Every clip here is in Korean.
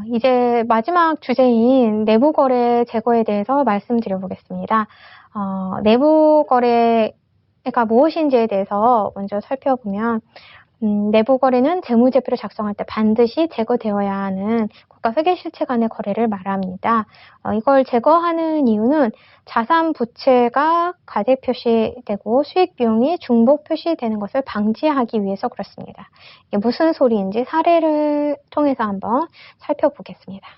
이제 마지막 주제인 내부거래 제거에 대해서 말씀드려 보겠습니다. 내부거래가 무엇인지에 대해서 먼저 살펴보면 내부거래는 재무제표를 작성할 때 반드시 제거되어야 하는 국가 회계실체 간의 거래를 말합니다. 이걸 제거하는 이유는 자산 부채가 과세 표시되고 수익 비용이 중복 표시되는 것을 방지하기 위해서 그렇습니다. 이게 무슨 소리인지 사례를 통해서 한번 살펴보겠습니다.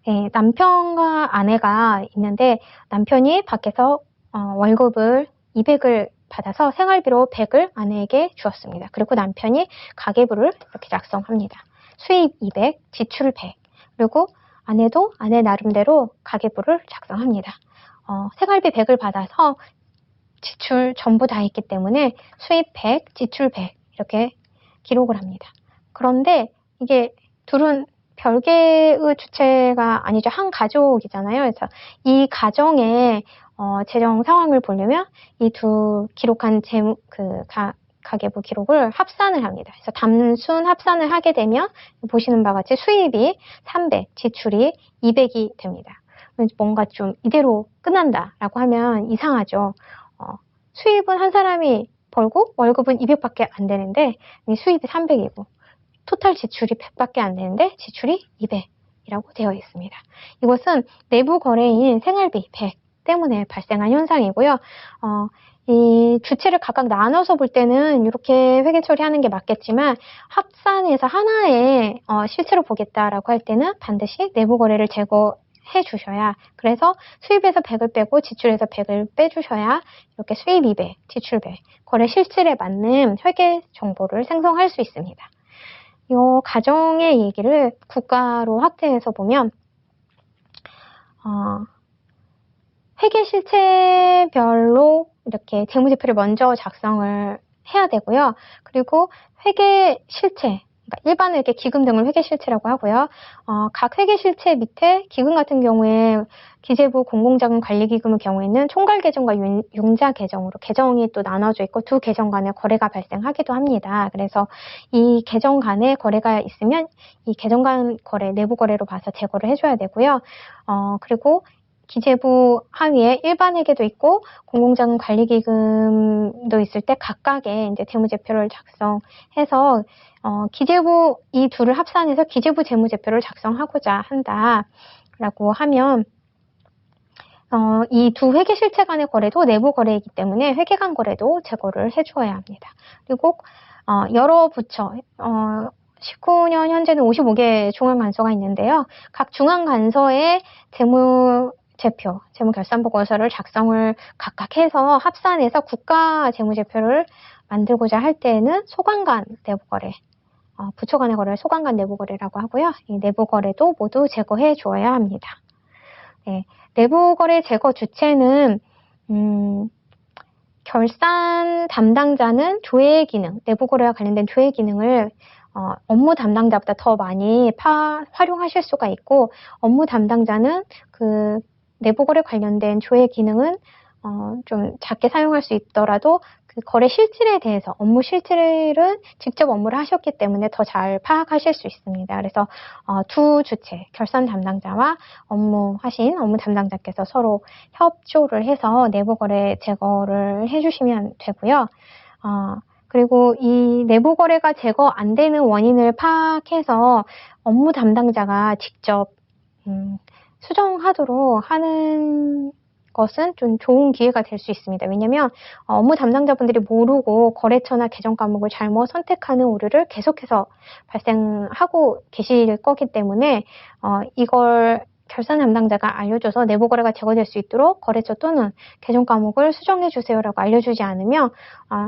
네, 남편과 아내가 있는데 남편이 밖에서 월급을 200을 받아서 생활비로 100을 아내에게 주었습니다. 그리고 남편이 가계부를 이렇게 작성합니다. 수입 200, 지출 100. 그리고 아내도 아내 나름대로 가계부를 작성합니다. 생활비 100을 받아서 지출 전부 다 했기 때문에 수입 100, 지출 100 이렇게 기록을 합니다. 그런데 이게 둘은 별개의 주체가 아니죠. 한 가족이잖아요. 그래서 이 가정의 재정 상황을 보려면 이 두 기록한 가계부 기록을 합산을 합니다. 그래서 단순 합산을 하게 되면 보시는 바와 같이 수입이 300, 지출이 200이 됩니다. 뭔가 좀 이대로 끝난다라고 하면 이상하죠. 수입은 한 사람이 벌고 월급은 200밖에 안 되는데 수입이 300이고 토탈 지출이 100밖에 안 되는데 지출이 200이라고 되어 있습니다. 이것은 내부 거래인 생활비 100 때문에 발생한 현상이고요. 이 주체를 각각 나눠서 볼 때는 이렇게 회계 처리하는 게 맞겠지만 합산해서 하나의 실체로 보겠다라고 할 때는 반드시 내부 거래를 제거해 주셔야, 그래서 수입에서 100을 빼고 지출에서 100을 빼주셔야 이렇게 수입 200, 지출 100, 거래 실질에 맞는 회계 정보를 생성할 수 있습니다. 이 가정의 얘기를 국가로 확대해서 보면 회계 실체별로 이렇게 재무제표를 먼저 작성을 해야 되고요. 그리고 회계 실체, 그러니까 일반 회계, 기금 등을 회계 실체라고 하고요. 각 회계 실체 밑에 기금 같은 경우에 기재부 공공자금관리기금의 경우에는 총괄 계정과 융자 계정으로 계정이 또 나눠져 있고 두 계정 간에 거래가 발생하기도 합니다. 그래서 이 계정 간에 거래가 있으면 이 계정 간 거래, 내부 거래로 봐서 제거를 해줘야 되고요. 그리고 기재부 하위에 일반 회계도 있고 공공자금관리기금도 있을 때 각각의 이제 재무제표를 작성해서 기재부 이 둘을 합산해서 기재부 재무제표를 작성하고자 한다라고 하면 이 두 회계 실체 간의 거래도 내부 거래이기 때문에 회계 간 거래도 제거를 해주어야 합니다. 그리고 여러 부처 19년 현재는 55개 중앙간서가 있는데요. 각 중앙간서의 재무제표, 재무결산보고서를 작성을 각각 해서 합산해서 국가 재무제표를 만들고자 할 때에는 소관 간 내부거래, 부처 간의 거래를 소관 간 내부거래라고 하고요. 이 내부거래도 모두 제거해 주어야 합니다. 네, 내부거래 제거 주체는 결산 담당자는 조회 기능, 내부거래와 관련된 조회 기능을 업무 담당자보다 더 많이 활용하실 수가 있고, 업무 담당자는 그 내부거래 관련된 조회 기능은 좀 작게 사용할 수 있더라도 그 거래 실질에 대해서, 업무 실질은 직접 업무를 하셨기 때문에 더 잘 파악하실 수 있습니다. 그래서 두 주체, 결산 담당자와 업무 담당자께서 서로 협조를 해서 내부거래 제거를 해주시면 되고요. 그리고 이 내부 거래가 제거 안 되는 원인을 파악해서 업무 담당자가 직접 수정하도록 하는 것은 좀 좋은 기회가 될 수 있습니다. 왜냐하면 업무 담당자분들이 모르고 거래처나 계정 과목을 잘못 선택하는 오류를 계속해서 발생하고 계실 거기 때문에 이걸 결산 담당자가 알려줘서 내부 거래가 제거될 수 있도록 거래처 또는 계정 과목을 수정해 주세요라고 알려주지 않으면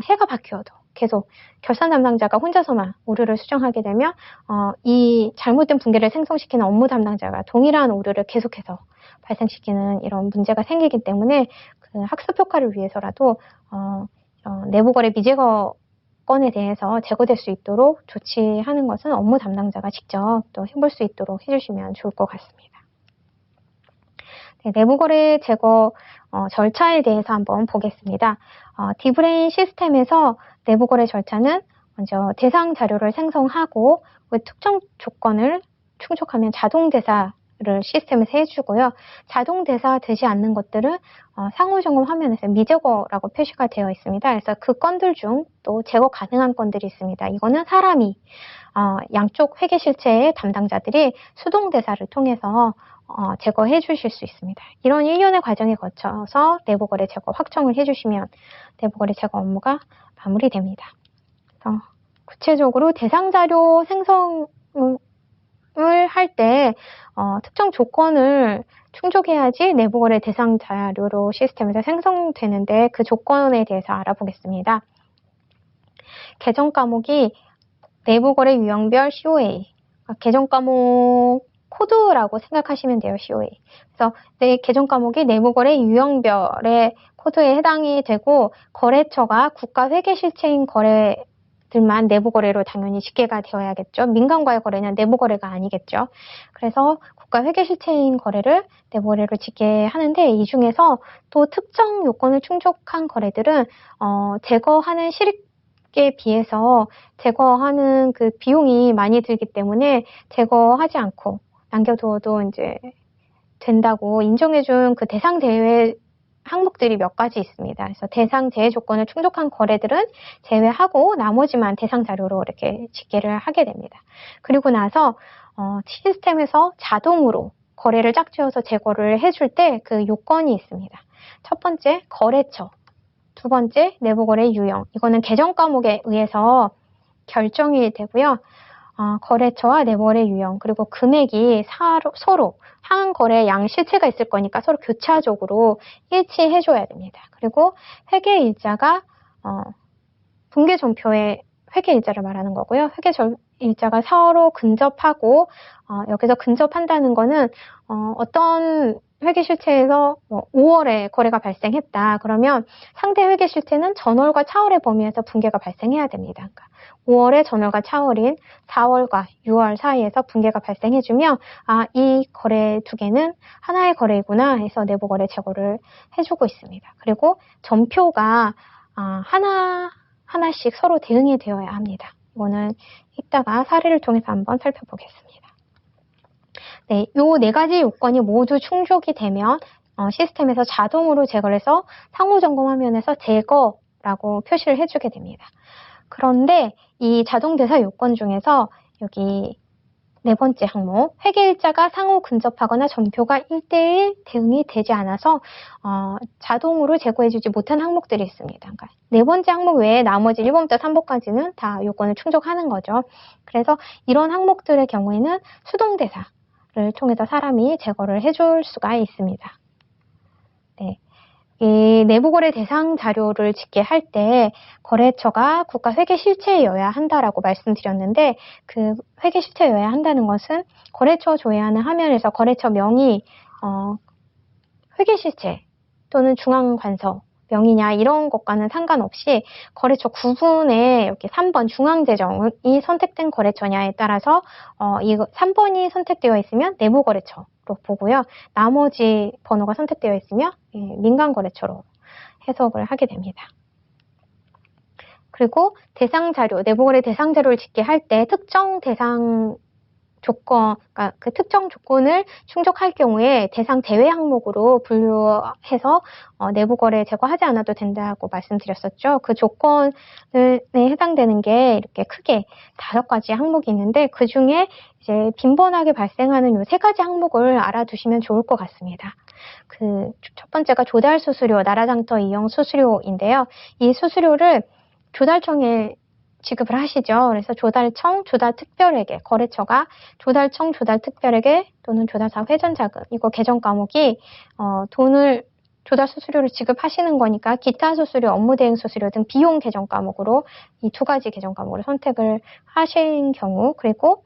해가 바뀌어도 계속 결산 담당자가 혼자서만 오류를 수정하게 되면 이 잘못된 붕괴를 생성시키는 업무 담당자가 동일한 오류를 계속해서 발생시키는 이런 문제가 생기기 때문에 그 학습 효과를 위해서라도 내부 거래 미제거 건에 대해서 제거될 수 있도록 조치하는 것은 업무 담당자가 직접 또 해볼 수 있도록 해주시면 좋을 것 같습니다. 네, 내부 거래 제거 절차에 대해서 한번 보겠습니다. 디브레인 시스템에서 내부 거래 절차는 먼저 대상 자료를 생성하고 그 특정 조건을 충족하면 자동 대사를 시스템에서 해주고요. 자동 대사 되지 않는 것들은 상호점검 화면에서 미제거라고 표시가 되어 있습니다. 그래서 그 건들 중 또 제거 가능한 건들이 있습니다. 이거는 사람이 양쪽 회계 실체의 담당자들이 수동 대사를 통해서 제거해 주실 수 있습니다. 이런 일련의 과정에 거쳐서 내부거래 제거 확정을 해주시면 내부거래 제거 업무가 마무리됩니다. 구체적으로 대상 자료 생성을 할 때 특정 조건을 충족해야지 내부거래 대상 자료로 시스템에서 생성되는데 그 조건에 대해서 알아보겠습니다. 계정 과목이 내부거래 유형별 COA, 계정 과목 코드라고 생각하시면 돼요. COA. 그래서 내 계정 과목이 내부거래 유형별의 코드에 해당이 되고 거래처가 국가 회계 실체인 거래들만 내부거래로 당연히 집계가 되어야겠죠. 민간과의 거래는 내부거래가 아니겠죠. 그래서 국가 회계 실체인 거래를 내부거래로 집계하는데 이 중에서 또 특정 요건을 충족한 거래들은 제거하는 실익에 비해서 제거하는 그 비용이 많이 들기 때문에 제거하지 않고 남겨두어도 이제 된다고 인정해준 그 대상 제외 항목들이 몇 가지 있습니다. 그래서 대상 제외 조건을 충족한 거래들은 제외하고 나머지만 대상 자료로 이렇게 집계를 하게 됩니다. 그리고 나서 시스템에서 자동으로 거래를 짝지어서 제거를 해줄 때 그 요건이 있습니다. 첫 번째, 거래처. 두 번째, 내부거래 유형. 이거는 계정 과목에 의해서 결정이 되고요. 거래처와 내부거래 유형, 그리고 금액이 서로 상한 거래 양 실체가 있을 거니까 서로 교차적으로 일치해줘야 됩니다. 그리고 회계 일자가 분계 전표의 회계 일자를 말하는 거고요. 회계 일자가 서로 근접하고 여기서 근접한다는 거는 어떤 회계 실체에서 5월에 거래가 발생했다. 그러면 상대 회계 실체는 전월과 차월의 범위에서 분계가 발생해야 됩니다. 그러니까 5월에 전월과 차월인 4월과 6월 사이에서 분계가 발생해주면 이 거래 두 개는 하나의 거래이구나 해서 내부 거래 제거를 해주고 있습니다. 그리고 전표가 하나씩 서로 대응이 되어야 합니다. 이거는 이따가 사례를 통해서 한번 살펴보겠습니다. 네, 요 네 가지 요건이 모두 충족이 되면 시스템에서 자동으로 제거를 해서 상호점검 화면에서 제거라고 표시를 해주게 됩니다. 그런데 이 자동대사 요건 중에서 여기 네 번째 항목, 회계일자가 상호 근접하거나 전표가 1:1 대응이 되지 않아서 자동으로 제거해주지 못한 항목들이 있습니다. 그러니까 네 번째 항목 외에 나머지 1번부터 3번까지는 다 요건을 충족하는 거죠. 그래서 이런 항목들의 경우에는 수동대사를 통해서 사람이 제거를 해줄 수가 있습니다. 네. 이 내부거래 대상 자료를 집계할 때 거래처가 국가 회계 실체여야 한다라고 말씀드렸는데 그 회계 실체여야 한다는 것은 거래처 조회하는 화면에서 거래처 명의 회계 실체 또는 중앙관서 명의냐 이런 것과는 상관없이 거래처 구분에 이렇게 3번 중앙재정이 선택된 거래처냐에 따라서 이 3번이 선택되어 있으면 내부거래처로 보고요. 나머지 번호가 선택되어 있으면 민간거래처로 해석을 하게 됩니다. 그리고 대상 자료, 내부거래 대상 자료를 집계할 때 특정 대상 조건, 그러니까 그 특정 조건을 충족할 경우에 대상 제외 항목으로 분류해서 내부거래 제거하지 않아도 된다고 말씀드렸었죠. 그 조건에 해당되는 게 이렇게 크게 5가지 항목이 있는데 그 중에 이제 빈번하게 발생하는 요 3가지 항목을 알아두시면 좋을 것 같습니다. 그 첫 번째가 조달 수수료, 나라장터 이용 수수료인데요. 이 수수료를 조달청에 지급을 하시죠. 그래서 조달청, 조달특별회계, 거래처가 조달청, 조달특별회계 또는 조달사 회전자금, 이거 계정 과목이 돈을 조달 수수료를 지급하시는 거니까 기타 수수료, 업무대행 수수료 등 비용 계정 과목으로 이 2가지 계정 과목을 선택을 하신 경우, 그리고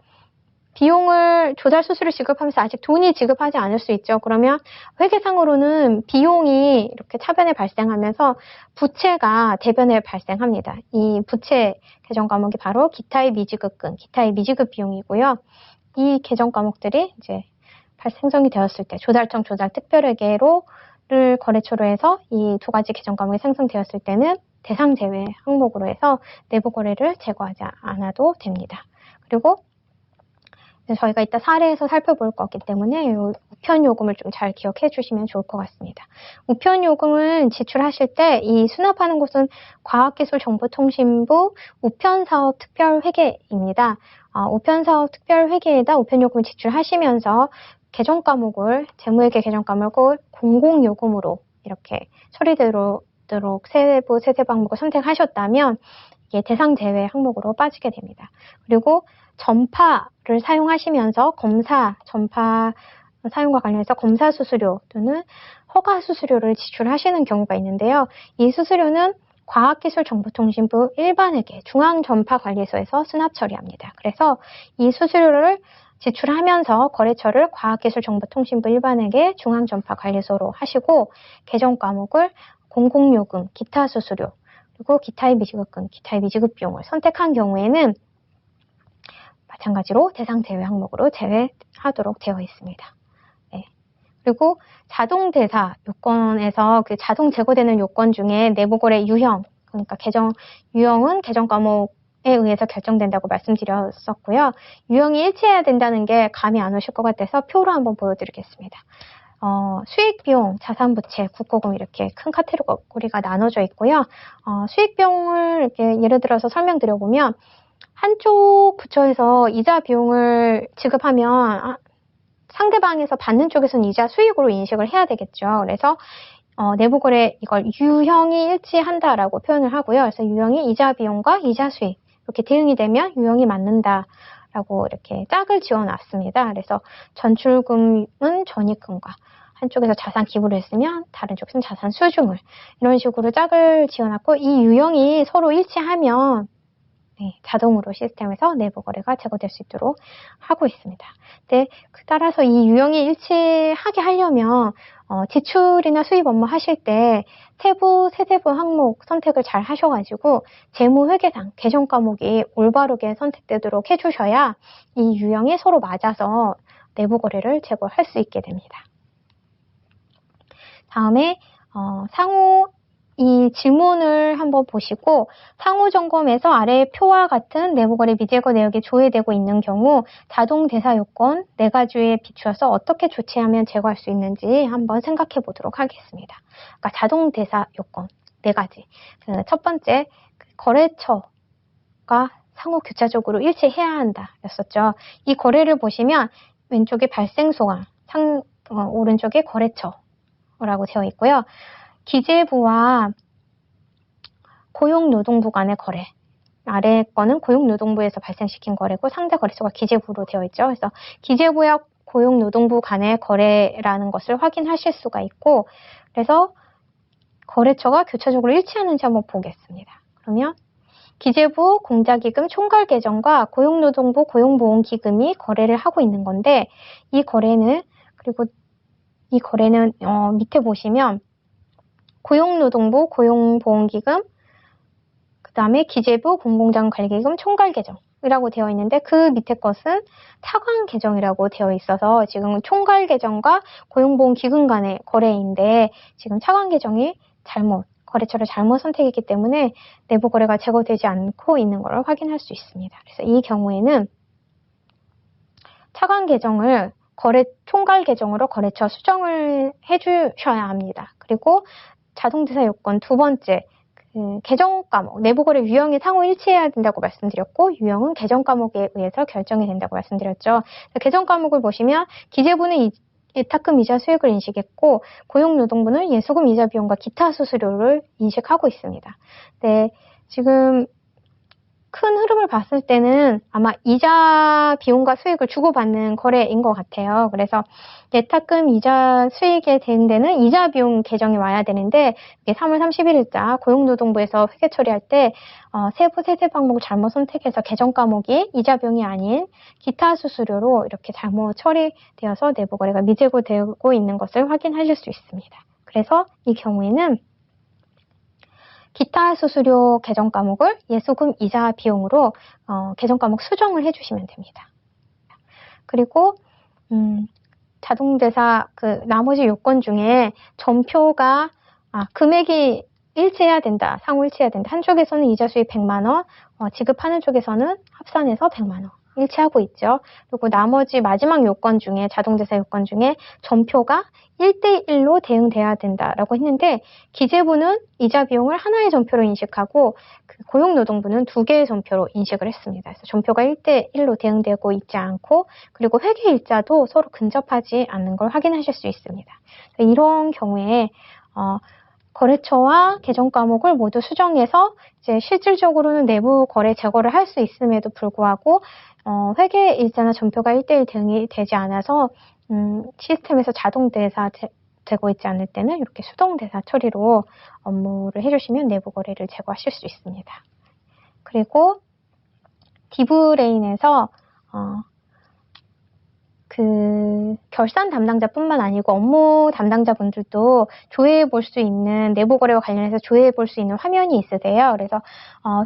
비용을 조달 수수료 지급하면서 아직 돈이 지급하지 않을 수 있죠. 그러면 회계상으로는 비용이 이렇게 차변에 발생하면서 부채가 대변에 발생합니다. 이 부채 계정 과목이 바로 기타의 미지급금, 기타의 미지급 비용이고요. 이 계정 과목들이 이제 생성이 되었을 때 조달청, 조달특별회계를 거래처로 해서 이 2가지 계정 과목이 생성되었을 때는 대상 제외 항목으로 해서 내부 거래를 제거하지 않아도 됩니다. 그리고 저희가 이따 사례에서 살펴볼 거기 때문에 우편 요금을 좀 잘 기억해 주시면 좋을 것 같습니다. 우편 요금은 지출하실 때 이 수납하는 곳은 과학기술정보통신부 우편사업특별회계입니다. 우편사업 특별회계에다 우편 요금을 지출하시면서 계정 과목을 재무회계 계정 과목을 공공요금으로 이렇게 처리되도록 세부 세세부 항목을 선택하셨다면 이게 대상 제외 항목으로 빠지게 됩니다. 그리고 전파를 사용하시면서 전파 사용과 관련해서 검사 수수료 또는 허가 수수료를 지출하시는 경우가 있는데요. 이 수수료는 과학기술정보통신부 일반회계 중앙전파관리소에서 수납 처리합니다. 그래서 이 수수료를 지출하면서 거래처를 과학기술정보통신부 일반회계 중앙전파관리소로 하시고 계정 과목을 공공요금, 기타 수수료, 그리고 기타의 미지급금, 기타의 미지급 비용을 선택한 경우에는 마찬가지로 대상 제외 항목으로 제외하도록 되어 있습니다. 네. 그리고 자동 대사 요건에서 그 자동 제거되는 요건 중에 내부거래 유형, 그러니까 유형은 계정 과목에 의해서 결정된다고 말씀드렸었고요. 유형이 일치해야 된다는 게 감이 안 오실 것 같아서 표로 한번 보여드리겠습니다. 수익 비용, 자산 부채, 국고금 이렇게 큰 카테고리가 나눠져 있고요. 수익 비용을 이렇게 예를 들어서 설명드려보면 한쪽 부처에서 이자 비용을 지급하면 상대방에서 받는 쪽에서는 이자 수익으로 인식을 해야 되겠죠. 그래서 내부거래 이걸 유형이 일치한다라고 표현을 하고요. 그래서 유형이 이자 비용과 이자 수익 이렇게 대응이 되면 유형이 맞는다라고 이렇게 짝을 지어놨습니다. 그래서 전출금은 전입금과 한쪽에서 자산 기부를 했으면 다른 쪽에서는 자산 수중을 이런 식으로 짝을 지어놨고 이 유형이 서로 일치하면 자동으로 시스템에서 내부 거래가 제거될 수 있도록 하고 있습니다. 네, 따라서 이 유형이 일치하게 하려면 지출이나 수입 업무 하실 때 세세부 항목 선택을 잘 하셔가지고 재무회계상 계정 과목이 올바르게 선택되도록 해주셔야 이 유형이 서로 맞아서 내부 거래를 제거할 수 있게 됩니다. 다음에 상호 이 질문을 한번 보시고 상호 점검에서 아래 표와 같은 내부거래 미제거 내역이 조회되고 있는 경우 자동 대사 요건 4가지에 비추어서 어떻게 조치하면 제거할 수 있는지 한번 생각해 보도록 하겠습니다. 그러니까 자동 대사 요건 4가지. 첫 번째, 거래처가 상호 교차적으로 일치해야 한다 였었죠. 이 거래를 보시면 왼쪽에 발생소관, 오른쪽에 거래처라고 되어 있고요. 기재부와 고용노동부 간의 거래. 아래 거는 고용노동부에서 발생시킨 거래고 상대 거래처가 기재부로 되어 있죠. 그래서 기재부와 고용노동부 간의 거래라는 것을 확인하실 수가 있고 그래서 거래처가 교차적으로 일치하는지 한번 보겠습니다. 그러면 기재부 공자기금 총괄계정과 고용노동부 고용보험기금이 거래를 하고 있는 건데 이 거래는 밑에 보시면 고용노동부 고용보험기금 그 다음에 기재부 공공자금관리기금 총괄계정이라고 되어 있는데 그 밑에 것은 차관계정이라고 되어 있어서 지금 총괄계정과 고용보험기금 간의 거래인데 지금 차관계정이 거래처를 잘못 선택했기 때문에 내부 거래가 제거되지 않고 있는 것을 확인할 수 있습니다. 그래서 이 경우에는 차관계정을 총괄계정으로 거래처 수정을 해주셔야 합니다. 그리고 자동대사 요건 두 번째, 계정 과목, 내부거래 유형이 상호 일치해야 된다고 말씀드렸고 유형은 계정 과목에 의해서 결정이 된다고 말씀드렸죠. 계정 과목을 보시면 기재부는 예탁금 이자 수익을 인식했고 고용노동부는 예수금 이자 비용과 기타 수수료를 인식하고 있습니다. 네, 지금 큰 흐름을 봤을 때는 아마 이자 비용과 수익을 주고받는 거래인 것 같아요. 그래서 예탁금 이자 수익에 대응되는 이자 비용 계정이 와야 되는데 이게 3월 31일자 고용노동부에서 회계 처리할 때 세세부 항목을 잘못 선택해서 계정 과목이 이자 비용이 아닌 기타 수수료로 이렇게 잘못 처리되어서 내부 거래가 미제고되고 있는 것을 확인하실 수 있습니다. 그래서 이 경우에는 기타 수수료 계정 과목을 예수금 이자 비용으로 계정 과목 수정을 해주시면 됩니다. 그리고 자동대사 나머지 요건 중에 전표가 금액이 일치해야 된다. 상호 일치해야 된다. 한쪽에서는 이자 수익 100만 원, 지급하는 쪽에서는 합산해서 100만 원. 일치하고 있죠. 그리고 나머지 마지막 요건 중에 자동대사 요건 중에 전표가 1대1로 대응돼야 된다라고 했는데 기재부는 이자 비용을 하나의 전표로 인식하고 그 고용노동부는 두 개의 전표로 인식을 했습니다. 그래서 전표가 1대1로 대응되고 있지 않고 그리고 회계 일자도 서로 근접하지 않는 걸 확인하실 수 있습니다. 이런 경우에 거래처와 계정 과목을 모두 수정해서 이제 실질적으로는 내부 거래 제거를 할 수 있음에도 불구하고 회계 일자나 전표가 1대1 대응이 되지 않아서 시스템에서 자동 대사되고 있지 않을 때는 이렇게 수동 대사 처리로 업무를 해주시면 내부 거래를 제거하실 수 있습니다. 그리고 디브레인에서 그 결산 담당자뿐만 아니고 업무 담당자분들도 조회해 볼 수 있는 내부 거래와 관련해서 조회해 볼 수 있는 화면이 있으세요. 그래서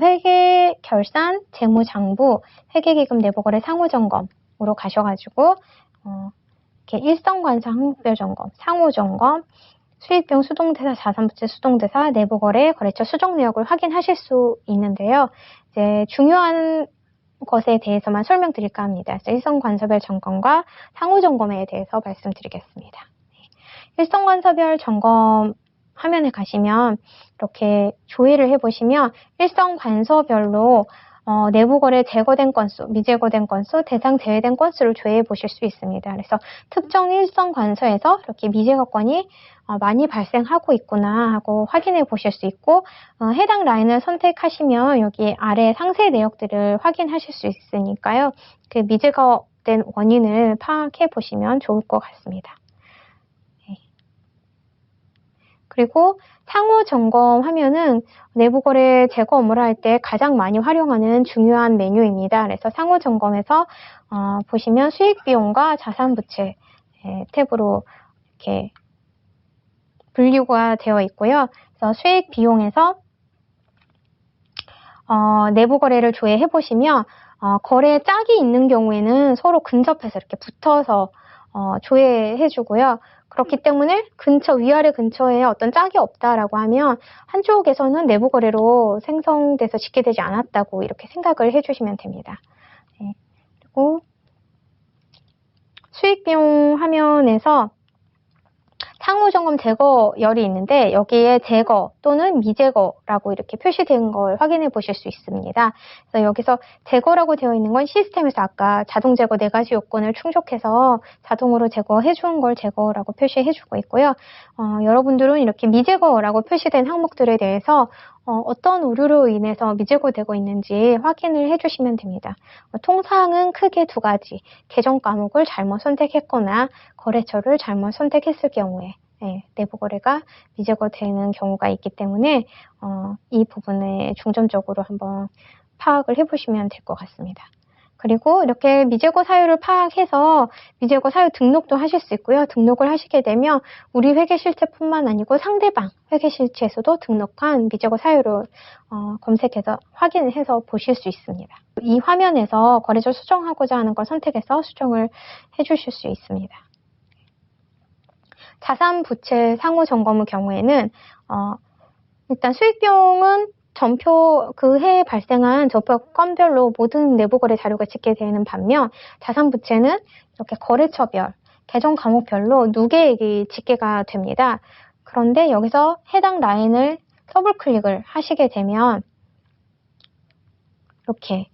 회계, 결산, 재무장부, 회계기금 내부거래 상호점검으로 가셔가지고 이렇게 일성관사 항목별 점검, 상호점검, 수익비용 수동대사, 자산부채 수동대사, 내부거래, 거래처 수정 내역을 확인하실 수 있는데요. 이제 중요한 것에 대해서만 설명드릴까 합니다. 그래서 일성관서별 점검과 상호점검에 대해서 말씀드리겠습니다. 일성관서별 점검 화면에 가시면 이렇게 조회를 해보시면 일성관서별로 내부거래 제거된 건수, 미제거된 건수, 대상 제외된 건수를 조회해 보실 수 있습니다. 그래서 특정 일성관서에서 이렇게 미제거 건이 많이 발생하고 있구나 하고 확인해 보실 수 있고 해당 라인을 선택하시면 여기 아래 상세 내역들을 확인하실 수 있으니까요. 그 미제거된 원인을 파악해 보시면 좋을 것 같습니다. 그리고 상호 점검하면은 내부 거래 제거 업무를 할 때 가장 많이 활용하는 중요한 메뉴입니다. 그래서 상호 점검에서 보시면 수익 비용과 자산 부채 탭으로 이렇게 분류가 되어 있고요. 그래서 수익 비용에서 내부 거래를 조회해 보시면 거래 짝이 있는 경우에는 서로 근접해서 이렇게 붙어서 조회해 주고요. 그렇기 때문에 위아래 근처에 어떤 짝이 없다라고 하면 한쪽에서는 내부 거래로 생성돼서 집계되지 않았다고 이렇게 생각을 해주시면 됩니다. 네. 그리고 수익비용 화면에서 상호점검 제거열이 있는데 여기에 제거 또는 미제거라고 이렇게 표시된 걸 확인해 보실 수 있습니다. 그래서 여기서 제거라고 되어 있는 건 시스템에서 아까 자동 제거 4가지 요건을 충족해서 자동으로 제거해 준 걸 제거라고 표시해 주고 있고요. 여러분들은 이렇게 미제거라고 표시된 항목들에 대해서 어떤 오류로 인해서 미제거되고 있는지 확인을 해주시면 됩니다. 통상은 크게 2가지, 계정 과목을 잘못 선택했거나 거래처를 잘못 선택했을 경우에 내부 거래가 미제거되는 경우가 있기 때문에 이 부분에 중점적으로 한번 파악을 해보시면 될 것 같습니다. 그리고 이렇게 미제거 사유를 파악해서 미제거 사유 등록도 하실 수 있고요. 등록을 하시게 되면 우리 회계실체뿐만 아니고 상대방 회계실체에서도 등록한 미제거 사유를 검색해서 확인해서 보실 수 있습니다. 이 화면에서 거래처 수정하고자 하는 걸 선택해서 수정을 해주실 수 있습니다. 자산 부채 상호 점검의 경우에는 일단 수익비용은 전표 그 해에 발생한 전표 건별로 모든 내부 거래 자료가 집계되는 반면 자산 부채는 이렇게 거래처별, 계정 과목별로 누계액이 집계가 됩니다. 그런데 여기서 해당 라인을 더블 클릭을 하시게 되면 이렇게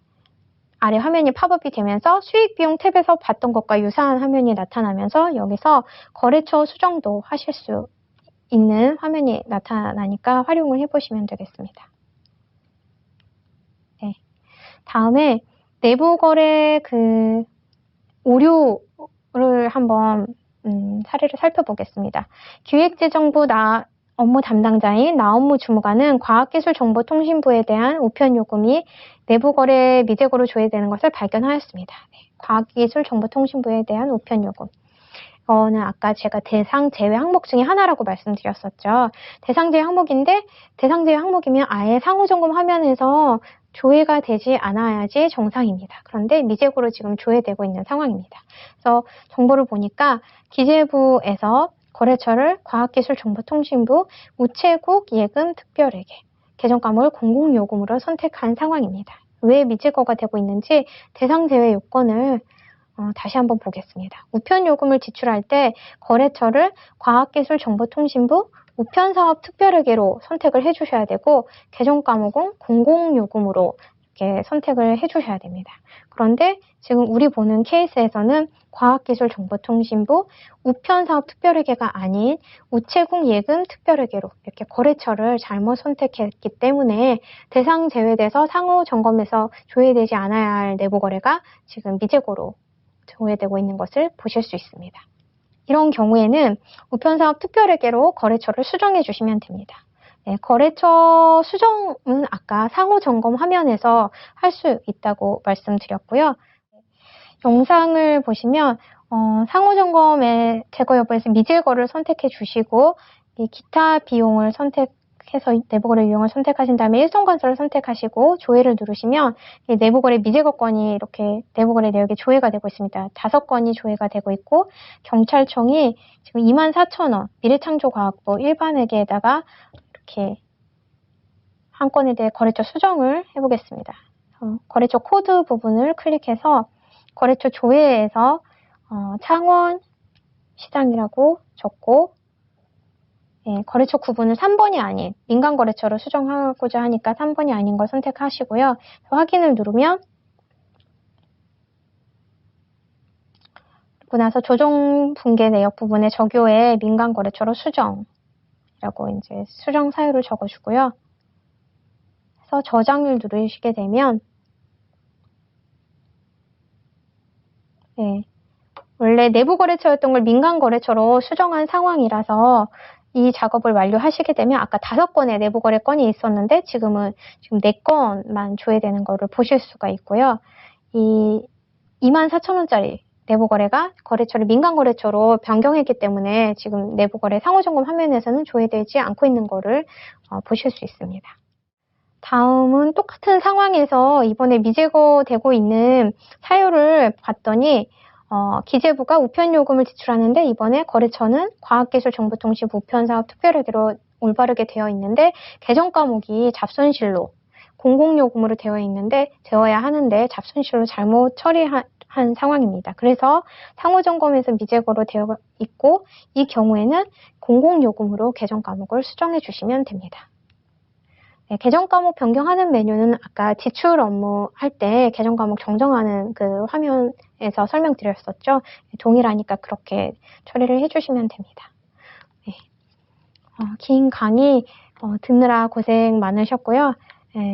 아래 화면이 팝업이 되면서 수익비용 탭에서 봤던 것과 유사한 화면이 나타나면서 여기서 거래처 수정도 하실 수 있는 화면이 나타나니까 활용을 해보시면 되겠습니다. 네. 다음에 내부 거래 그 오류를 한번 사례를 살펴보겠습니다. 기획재정부 업무 담당자인 나업무 주무관은 과학기술정보통신부에 대한 우편 요금이 내부 거래 미제거로 조회되는 것을 발견하였습니다. 네. 과학기술정보통신부에 대한 우편 요금. 이거는 아까 제가 대상 제외 항목 중에 하나라고 말씀드렸었죠. 대상 제외 항목인데 대상 제외 항목이면 아예 상호점검 화면에서 조회가 되지 않아야지 정상입니다. 그런데 미제고로 지금 조회되고 있는 상황입니다. 그래서 정보를 보니까 기재부에서 거래처를 과학기술정보통신부 우체국 예금 특별회계 개정 과목을 공공요금으로 선택한 상황입니다. 왜 미제거가 되고 있는지 대상 제외 요건을 다시 한번 보겠습니다. 우편요금을 지출할 때 거래처를 과학기술정보통신부 우편사업 특별회계로 선택을 해주셔야 되고 개정 과목은 공공요금으로 이렇게 선택을 해주셔야 됩니다. 그런데 지금 우리 보는 케이스에서는 과학기술정보통신부 우편사업 특별회계가 아닌 우체국 예금 특별회계로 이렇게 거래처를 잘못 선택했기 때문에 대상 제외돼서 상호 점검에서 조회되지 않아야 할 내부 거래가 지금 미제고로 조회되고 있는 것을 보실 수 있습니다. 이런 경우에는 우편사업 특별회계로 거래처를 수정해 주시면 됩니다. 네, 거래처 수정은 아까 상호 점검 화면에서 할 수 있다고 말씀드렸고요. 영상을 보시면 상호 점검의 제거 여부에서 미제거를 선택해 주시고 이 기타 비용을 선택해서 내부거래 유형을 선택하신 다음에 일선관설을 선택하시고 조회를 누르시면 이 내부거래 미제거건이 이렇게 내부거래 내역에 조회가 되고 있습니다. 5건이 조회가 되고 있고 경찰청이 지금 24,000원 미래창조과학부 일반회계에다가 이렇게 한 건에 대해 거래처 수정을 해보겠습니다. 거래처 코드 부분을 클릭해서 거래처 조회에서 창원 시장이라고 적고 거래처 구분을 3번이 아닌 민간 거래처로 수정하고자 하니까 3번이 아닌 걸 선택하시고요. 확인을 누르면 그리고 나서 조정 붕괴 내역 부분에 적요에 민간 거래처로 수정이라고 이제 수정 사유를 적어주고요. 그래서 저장을 누르시게 되면 원래 내부 거래처였던 걸 민간 거래처로 수정한 상황이라서 이 작업을 완료하시게 되면 아까 5건의 내부 거래 건이 있었는데 지금 4건만 조회되는 거를 보실 수가 있고요. 이 24,000원짜리 내부 거래가 거래처를 민간 거래처로 변경했기 때문에 지금 내부 거래 상호 점검 화면에서는 조회되지 않고 있는 거를 보실 수 있습니다. 다음은 똑같은 상황에서 이번에 미제거 되고 있는 사유를 봤더니 기재부가 우편요금을 지출하는데 이번에 거래처는 과학기술정보통신부 우편사업 특별회계로 올바르게 되어 있는데 개정 과목이 잡손실로 공공요금으로 되어야 하는데 잡손실로 잘못 처리한 상황입니다. 그래서 상호점검에서 미제거로 되어 있고 이 경우에는 공공요금으로 개정 과목을 수정해 주시면 됩니다. 개정 과목 변경하는 메뉴는 아까 지출 업무 할 때 개정 과목 정정하는 그 화면에서 설명드렸었죠. 동일하니까 그렇게 처리를 해주시면 됩니다. 긴 강의 듣느라 고생 많으셨고요.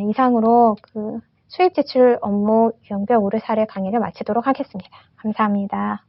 이상으로 그 수입 지출 업무 유형별 오류 사례 강의를 마치도록 하겠습니다. 감사합니다.